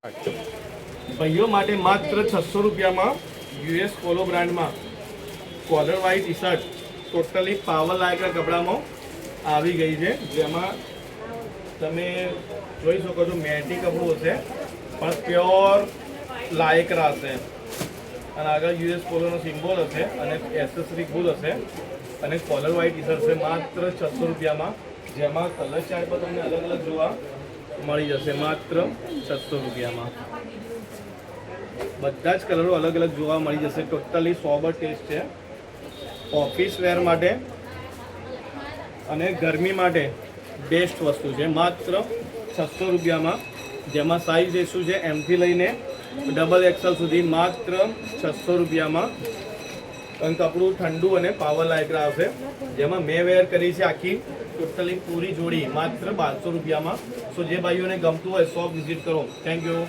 ભાઈઓ માટે માત્ર 600 રૂપિયામાં યુએસ પોલો બ્રાન્ડમાં કોલર વાળી ટી શર્ટ ટોટલી પાવર લાયકના કપડામાં આવી ગઈ છે, જેમાં તમે જોઈ શકો છો મેટી કપડું હશે પણ પ્યોર લાયકરા હશે અને આગળ યુએસ પોલોનો સિમ્બોલ હશે અને એસેસરી ફૂલ હશે અને કોલર વાળી ટી શર્ટ છે માત્ર 600 રૂપિયામાં, જેમાં કલર ચાર્ટ પર તમને અલગ અલગ જોવા મળી જશે માત્ર 600 રૂપિયામાં. બધા જ કલરો અલગ અલગ જોવા મળી જશે. ટોટલી સોબર ટેસ્ટ છે. ઓફિસ વેર માટે અને ગરમી માટે બેસ્ટ વસ્તુ છે માત્ર 600 રૂપિયામાં, જેમાં સાઇઝ ઇસ્યુ છે એમથી લઈને ડબલ એક્સલ સુધી માત્ર 600 રૂપિયામાં. અને કપડું ઠંડુ અને પાવર લાયક આવશે, જેમાં મેં વેર કરી છે આખી ટોટલી પૂરી જોડી માત્ર 1200 રૂપિયામાં. સો જે ભાઈઓને ગમતું હોય શોપ વિઝિટ કરો. Thank you.